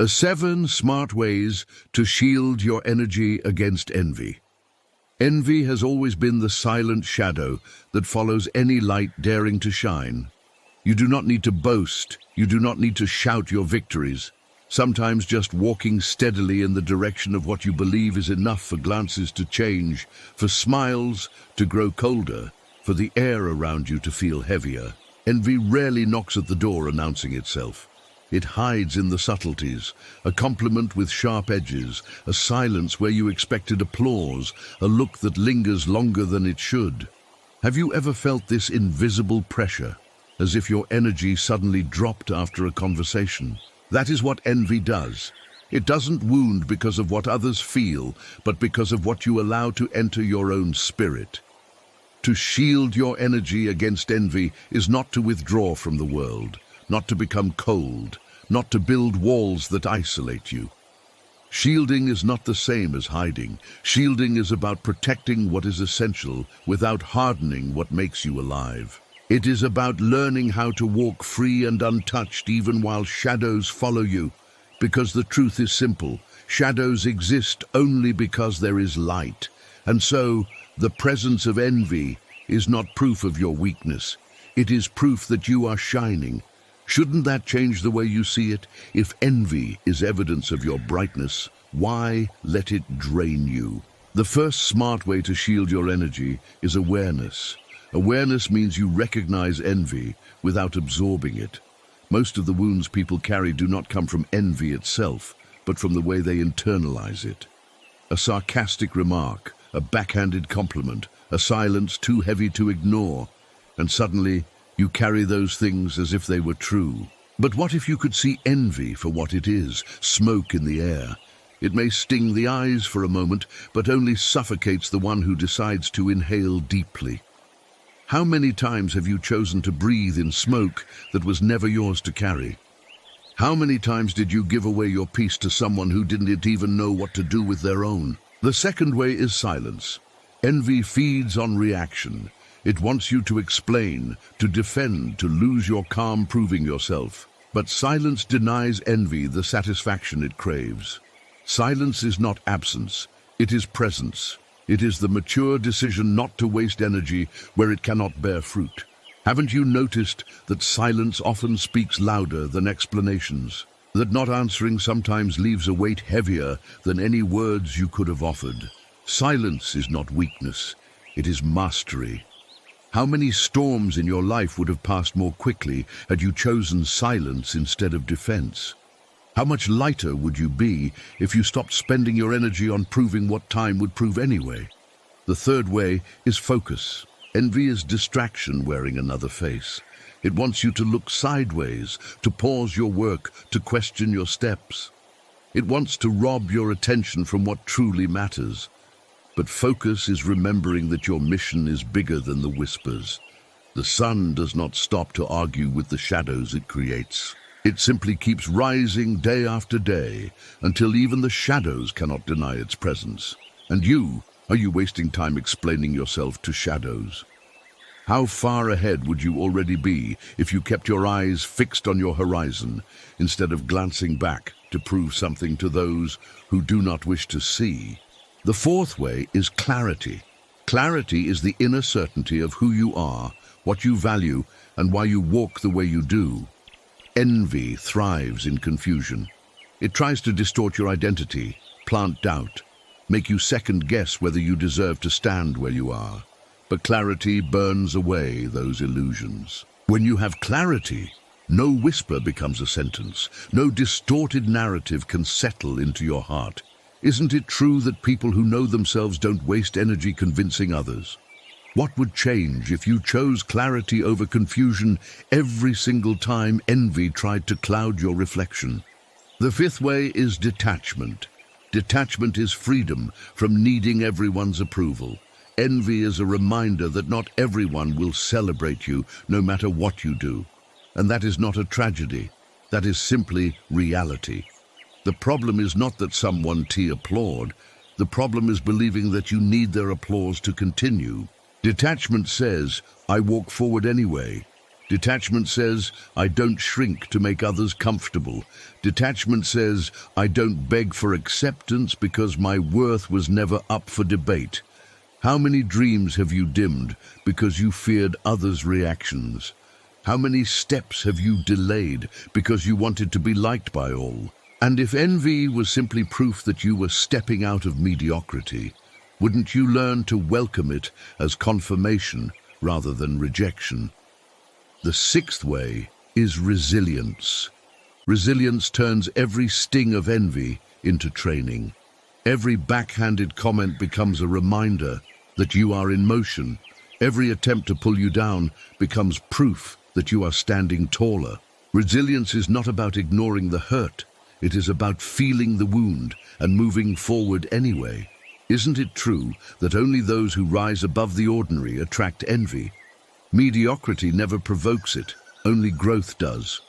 7 smart ways to shield your energy against envy. Envy has always been the silent shadow that follows any light daring to shine. You do not need to boast, you do not need to shout your victories. Sometimes just walking steadily in the direction of what you believe is enough for glances to change, for smiles to grow colder, for the air around you to feel heavier. Envy rarely knocks at the door announcing itself. It hides in the subtleties, a compliment with sharp edges, a silence where you expected applause, a look that lingers longer than it should. Have you ever felt this invisible pressure, as if your energy suddenly dropped after a conversation? That is what envy does. It doesn't wound because of what others feel, but because of what you allow to enter your own spirit. To shield your energy against envy is not to withdraw from the world, not to become cold, not to build walls that isolate you. Shielding is not the same as hiding. Shielding is about protecting what is essential without hardening what makes you alive. It is about learning how to walk free and untouched even while shadows follow you. Because the truth is simple, shadows exist only because there is light. And so, the presence of envy is not proof of your weakness. It is proof that you are shining. Shouldn't that change the way you see it? If envy is evidence of your brightness, why let it drain you? The first smart way to shield your energy is awareness. Awareness means you recognize envy without absorbing it. Most of the wounds people carry do not come from envy itself, but from the way they internalize it. A sarcastic remark, a backhanded compliment, a silence too heavy to ignore, and suddenly you carry those things as if they were true. But what if you could see envy for what it is, smoke in the air? It may sting the eyes for a moment, but only suffocates the one who decides to inhale deeply. How many times have you chosen to breathe in smoke that was never yours to carry? How many times did you give away your peace to someone who didn't even know what to do with their own? The second way is silence. Envy feeds on reaction. It wants you to explain, to defend, to lose your calm proving yourself. But silence denies envy the satisfaction it craves. Silence is not absence, it is presence. It is the mature decision not to waste energy where it cannot bear fruit. Haven't you noticed that silence often speaks louder than explanations? That not answering sometimes leaves a weight heavier than any words you could have offered? Silence is not weakness, it is mastery. How many storms in your life would have passed more quickly had you chosen silence instead of defense? How much lighter would you be if you stopped spending your energy on proving what time would prove anyway? The third way is focus. Envy is distraction wearing another face. It wants you to look sideways, to pause your work, to question your steps. It wants to rob your attention from what truly matters. But focus is remembering that your mission is bigger than the whispers. The sun does not stop to argue with the shadows it creates. It simply keeps rising day after day until even the shadows cannot deny its presence. And are you wasting time explaining yourself to shadows? How far ahead would you already be if you kept your eyes fixed on your horizon instead of glancing back to prove something to those who do not wish to see? The fourth way is clarity. Clarity is the inner certainty of who you are, what you value, and why you walk the way you do. Envy thrives in confusion. It tries to distort your identity, plant doubt, make you second-guess whether you deserve to stand where you are. But clarity burns away those illusions. When you have clarity, no whisper becomes a sentence. No distorted narrative can settle into your heart. Isn't it true that people who know themselves don't waste energy convincing others? What would change if you chose clarity over confusion every single time envy tried to cloud your reflection? The fifth way is detachment. Detachment is freedom from needing everyone's approval. Envy is a reminder that not everyone will celebrate you no matter what you do. And that is not a tragedy. That is simply reality. The problem is not that someone applaud. The problem is believing that you need their applause to continue. Detachment says, I walk forward anyway. Detachment says, I don't shrink to make others comfortable. Detachment says, I don't beg for acceptance because my worth was never up for debate. How many dreams have you dimmed because you feared others' reactions? How many steps have you delayed because you wanted to be liked by all? And if envy was simply proof that you were stepping out of mediocrity, wouldn't you learn to welcome it as confirmation rather than rejection? The sixth way is resilience. Resilience turns every sting of envy into training. Every backhanded comment becomes a reminder that you are in motion. Every attempt to pull you down becomes proof that you are standing taller. Resilience is not about ignoring the hurt. It is about feeling the wound and moving forward anyway. Isn't it true that only those who rise above the ordinary attract envy? Mediocrity never provokes it, only growth does.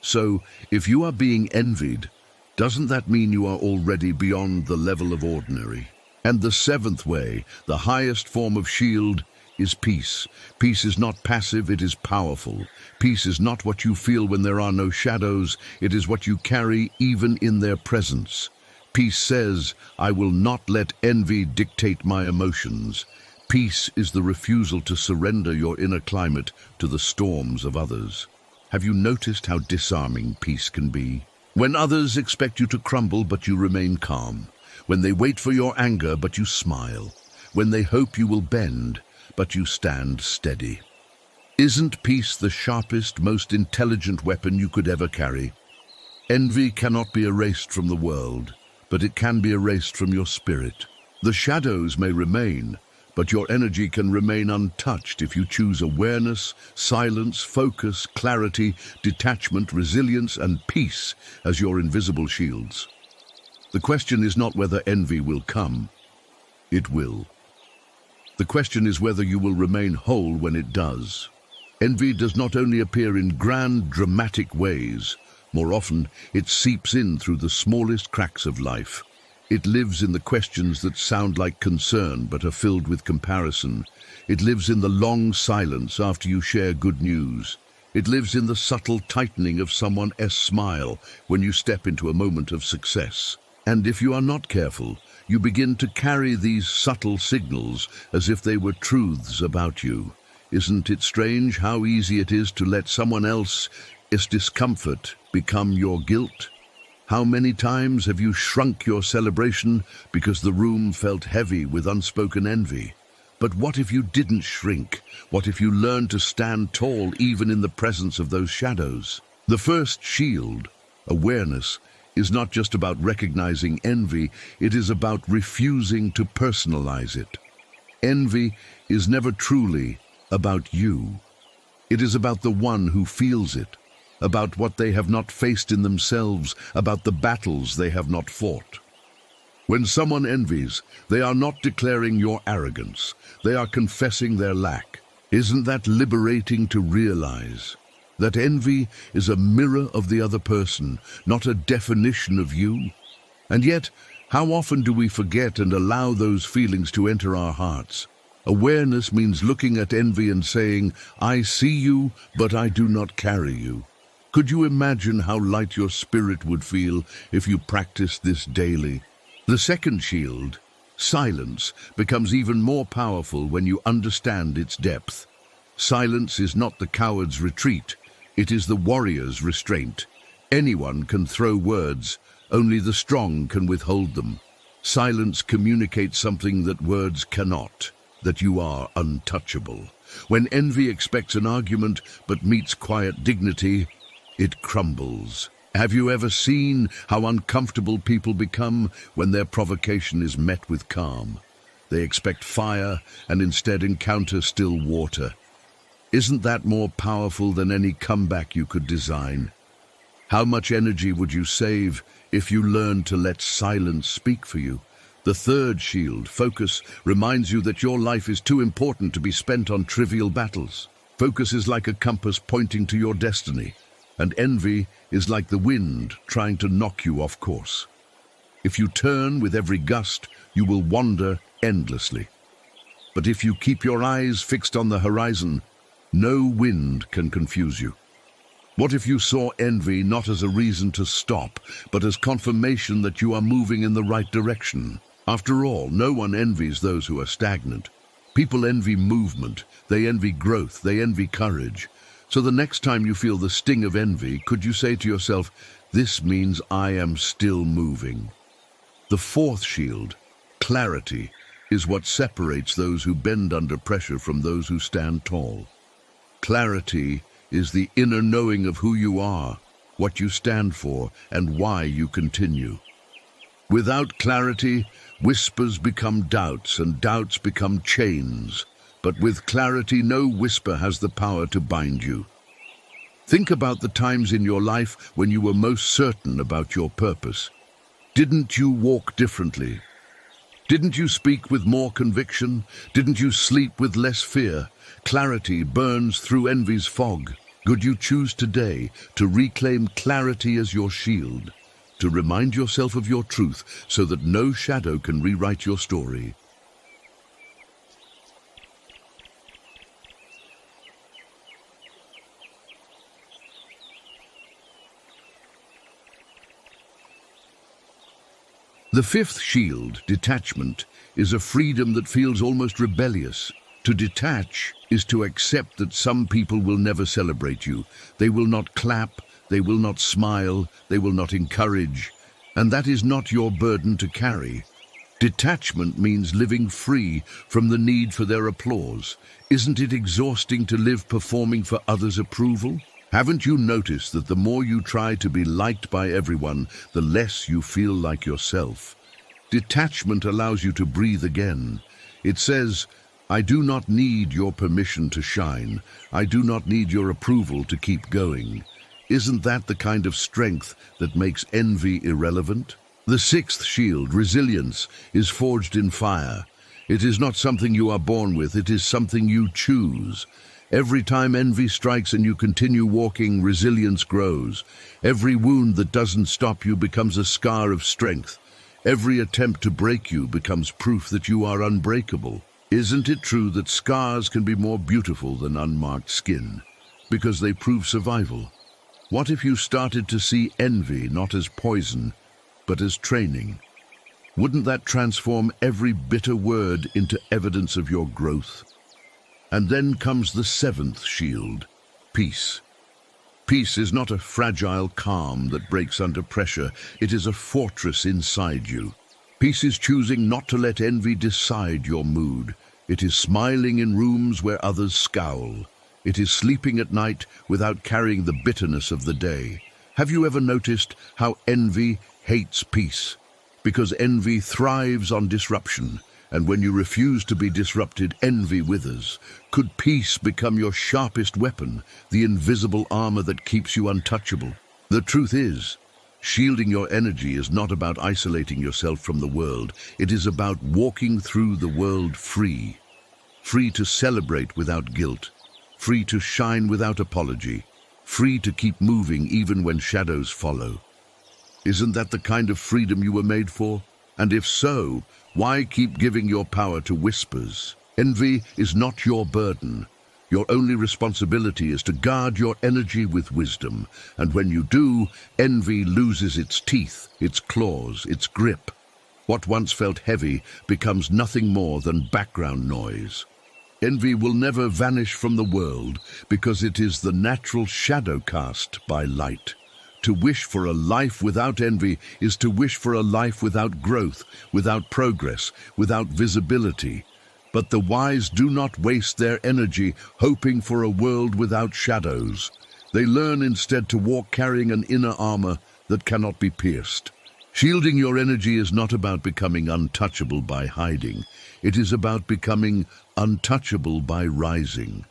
So, if you are being envied, doesn't that mean you are already beyond the level of ordinary? And the seventh way, the highest form of shield, is peace. Peace is not passive, it is powerful. Peace is not what you feel when there are no shadows, it is what you carry even in their presence. Peace says, I will not let envy dictate my emotions. Peace is the refusal to surrender your inner climate to the storms of others. Have you noticed how disarming peace can be? When others expect you to crumble, but you remain calm. When they wait for your anger, but you smile. When they hope you will bend, but you stand steady. Isn't peace the sharpest, most intelligent weapon you could ever carry? Envy cannot be erased from the world, but it can be erased from your spirit. The shadows may remain, but your energy can remain untouched if you choose awareness, silence, focus, clarity, detachment, resilience, and peace as your invisible shields. The question is not whether envy will come. It will. The question is whether you will remain whole when it does. Envy does not only appear in grand, dramatic ways. More often, it seeps in through the smallest cracks of life. It lives in the questions that sound like concern but are filled with comparison. It lives in the long silence after you share good news. It lives in the subtle tightening of someone else's smile when you step into a moment of success. And if you are not careful, you begin to carry these subtle signals as if they were truths about you. Isn't it strange how easy it is to let someone else's discomfort become your guilt? How many times have you shrunk your celebration because the room felt heavy with unspoken envy? But what if you didn't shrink? What if you learned to stand tall even in the presence of those shadows? The first shield, awareness, is not just about recognizing envy, it is about refusing to personalize it. Envy is never truly about you. It is about the one who feels it, about what they have not faced in themselves, about the battles they have not fought. When someone envies, they are not declaring your arrogance, they are confessing their lack. Isn't that liberating to realize? That envy is a mirror of the other person, not a definition of you. And yet, how often do we forget and allow those feelings to enter our hearts? Awareness means looking at envy and saying, I see you, but I do not carry you. Could you imagine how light your spirit would feel if you practiced this daily? The second shield, silence, becomes even more powerful when you understand its depth. Silence is not the coward's retreat. It is the warrior's restraint. Anyone can throw words, only the strong can withhold them. Silence communicates something that words cannot, that you are untouchable. When envy expects an argument but meets quiet dignity, it crumbles. Have you ever seen how uncomfortable people become when their provocation is met with calm? They expect fire and instead encounter still water. Isn't that more powerful than any comeback you could design? How much energy would you save if you learned to let silence speak for you? The third shield, focus, reminds you that your life is too important to be spent on trivial battles. Focus is like a compass pointing to your destiny, and envy is like the wind trying to knock you off course. If you turn with every gust, you will wander endlessly. But if you keep your eyes fixed on the horizon, No wind can confuse you. What if you saw envy not as a reason to stop, but as confirmation that you are moving in the right direction? After all, no one envies those who are stagnant. People envy movement, they envy growth, they envy courage. So the next time you feel the sting of envy, could you say to yourself, "This means I am still moving"? The fourth shield, clarity, is what separates those who bend under pressure from those who stand tall. Clarity is the inner knowing of who you are, what you stand for, and why you continue. Without clarity, whispers become doubts, and doubts become chains. But with clarity, no whisper has the power to bind you. Think about the times in your life when you were most certain about your purpose. Didn't you walk differently? Didn't you speak with more conviction? Didn't you sleep with less fear? Clarity burns through envy's fog. Could you choose today to reclaim clarity as your shield, to remind yourself of your truth so that no shadow can rewrite your story? The fifth shield, detachment, is a freedom that feels almost rebellious. To detach is to accept that some people will never celebrate you. They will not clap, they will not smile, they will not encourage, and that is not your burden to carry. Detachment means living free from the need for their applause. Isn't it exhausting to live performing for others' approval? Haven't you noticed that the more you try to be liked by everyone, the less you feel like yourself? Detachment allows you to breathe again. It says, "I do not need your permission to shine. I do not need your approval to keep going." Isn't that the kind of strength that makes envy irrelevant? The sixth shield, resilience, is forged in fire. It is not something you are born with, it is something you choose. Every time envy strikes and you continue walking, resilience grows. Every wound that doesn't stop you becomes a scar of strength. Every attempt to break you becomes proof that you are unbreakable. Isn't it true that scars can be more beautiful than unmarked skin? Because they prove survival. What if you started to see envy not as poison, but as training? Wouldn't that transform every bitter word into evidence of your growth? And then comes the seventh shield, peace. Peace is not a fragile calm that breaks under pressure. It is a fortress inside you. Peace is choosing not to let envy decide your mood. It is smiling in rooms where others scowl. It is sleeping at night without carrying the bitterness of the day. Have you ever noticed how envy hates peace? Because envy thrives on disruption. And when you refuse to be disrupted, envy withers. Could peace become your sharpest weapon, the invisible armor that keeps you untouchable? The truth is, shielding your energy is not about isolating yourself from the world. It is about walking through the world free. Free to celebrate without guilt. Free to shine without apology. Free to keep moving even when shadows follow. Isn't that the kind of freedom you were made for? And if so, why keep giving your power to whispers? Envy is not your burden. Your only responsibility is to guard your energy with wisdom. And when you do, envy loses its teeth, its claws, its grip. What once felt heavy becomes nothing more than background noise. Envy will never vanish from the world because it is the natural shadow cast by light. To wish for a life without envy is to wish for a life without growth, without progress, without visibility. But the wise do not waste their energy hoping for a world without shadows. They learn instead to walk carrying an inner armor that cannot be pierced. Shielding your energy is not about becoming untouchable by hiding. It is about becoming untouchable by rising.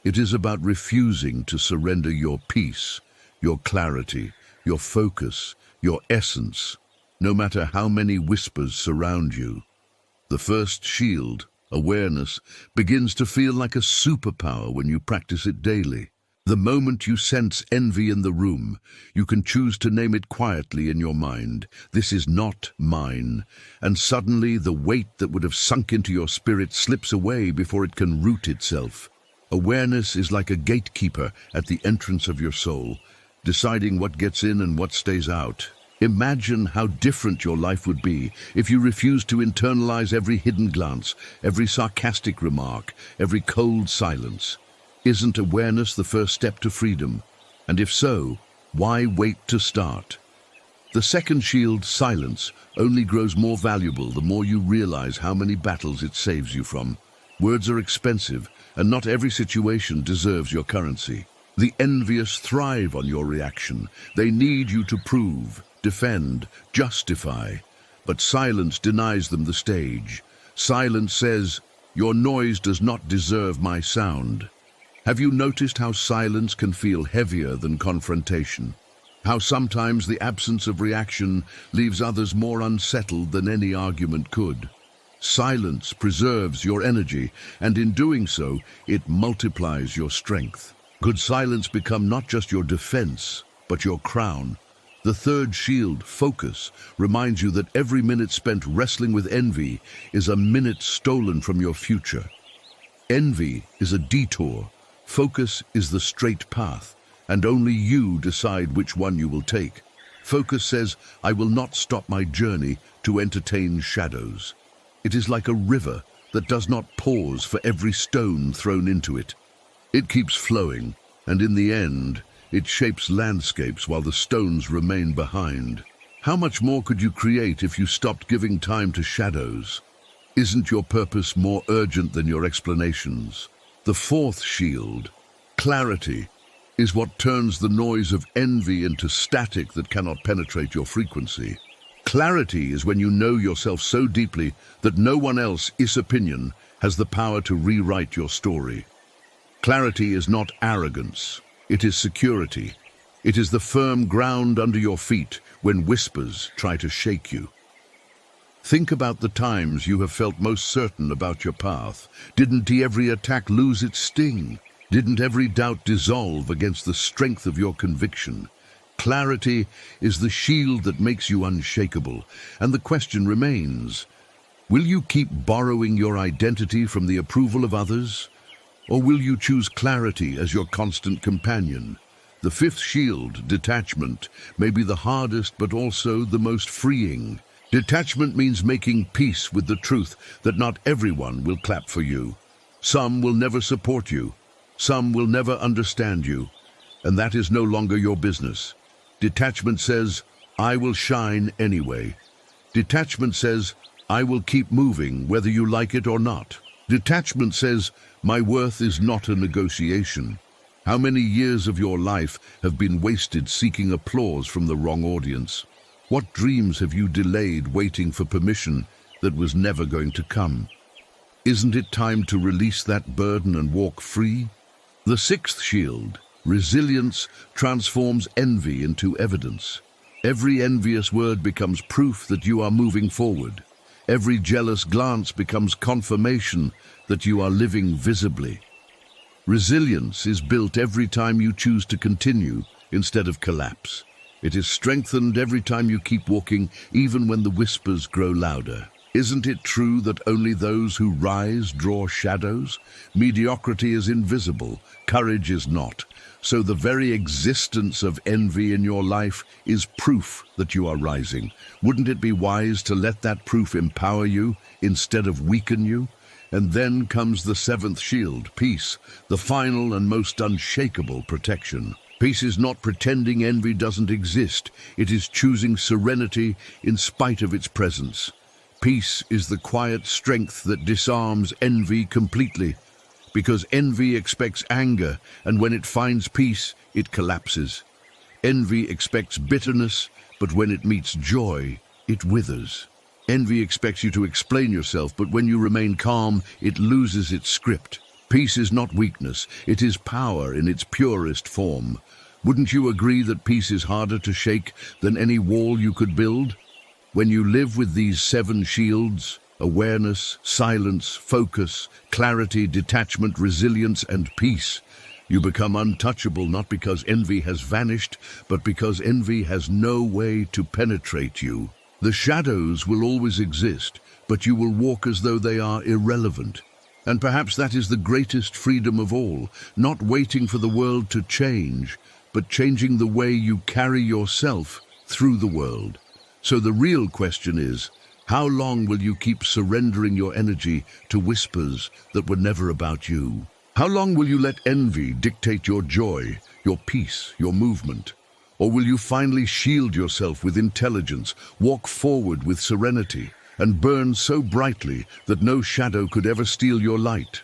It is about refusing to surrender your peace, your clarity, your focus, your essence, no matter how many whispers surround you. The first shield, awareness, begins to feel like a superpower when you practice it daily. The moment you sense envy in the room, you can choose to name it quietly in your mind. This is not mine. And suddenly the weight that would have sunk into your spirit slips away before it can root itself. Awareness is like a gatekeeper at the entrance of your soul, deciding what gets in and what stays out. Imagine how different your life would be if you refused to internalize every hidden glance, every sarcastic remark, every cold silence. Isn't awareness the first step to freedom? And if so, why wait to start? The second shield, silence, only grows more valuable the more you realize how many battles it saves you from. Words are expensive, and not every situation deserves your currency. The envious thrive on your reaction. They need you to prove, defend, justify. But silence denies them the stage. Silence says, "Your noise does not deserve my sound." Have you noticed how silence can feel heavier than confrontation? How sometimes the absence of reaction leaves others more unsettled than any argument could? Silence preserves your energy, and in doing so, it multiplies your strength. Good silence become not just your defense, but your crown. The third shield, focus, reminds you that every minute spent wrestling with envy is a minute stolen from your future. Envy is a detour. Focus is the straight path, and only you decide which one you will take. Focus says, "I will not stop my journey to entertain shadows." It is like a river that does not pause for every stone thrown into it. It keeps flowing, and in the end, it shapes landscapes while the stones remain behind. How much more could you create if you stopped giving time to shadows? Isn't your purpose more urgent than your explanations? The fourth shield, clarity, is what turns the noise of envy into static that cannot penetrate your frequency. Clarity is when you know yourself so deeply that no one else's opinion has the power to rewrite your story. Clarity is not arrogance, it is security. It is the firm ground under your feet when whispers try to shake you. Think about the times you have felt most certain about your path. Didn't every attack lose its sting? Didn't every doubt dissolve against the strength of your conviction? Clarity is the shield that makes you unshakable, and the question remains, will you keep borrowing your identity from the approval of others? Or will you choose clarity as your constant companion? The fifth shield, detachment, may be the hardest but also the most freeing. Detachment means making peace with the truth that not everyone will clap for you. Some will never support you. Some will never understand you. And that is no longer your business. Detachment says, "I will shine anyway." Detachment says, "I will keep moving whether you like it or not." Detachment says, "My worth is not a negotiation." How many years of your life have been wasted seeking applause from the wrong audience? What dreams have you delayed waiting for permission that was never going to come? Isn't it time to release that burden and walk free? The sixth shield, resilience, transforms envy into evidence. Every envious word becomes proof that you are moving forward. Every jealous glance becomes confirmation that you are living visibly. Resilience is built every time you choose to continue instead of collapse. It is strengthened every time you keep walking, even when the whispers grow louder. Isn't it true that only those who rise draw shadows? Mediocrity is invisible, courage is not. So the very existence of envy in your life is proof that you are rising. Wouldn't it be wise to let that proof empower you instead of weaken you? And then comes the seventh shield, peace, the final and most unshakable protection. Peace is not pretending envy doesn't exist. It is choosing serenity in spite of its presence. Peace is the quiet strength that disarms envy completely, because envy expects anger, and when it finds peace, it collapses. Envy expects bitterness, but when it meets joy, it withers. Envy expects you to explain yourself, but when you remain calm, it loses its script. Peace is not weakness, it is power in its purest form. Wouldn't you agree that peace is harder to shake than any wall you could build? When you live with these seven shields, awareness, silence, focus, clarity, detachment, resilience, and peace, you become untouchable not because envy has vanished, but because envy has no way to penetrate you. The shadows will always exist, but you will walk as though they are irrelevant. And perhaps that is the greatest freedom of all, not waiting for the world to change, but changing the way you carry yourself through the world. So the real question is, how long will you keep surrendering your energy to whispers that were never about you? How long will you let envy dictate your joy, your peace, your movement? Or will you finally shield yourself with intelligence, walk forward with serenity, and burn so brightly that no shadow could ever steal your light?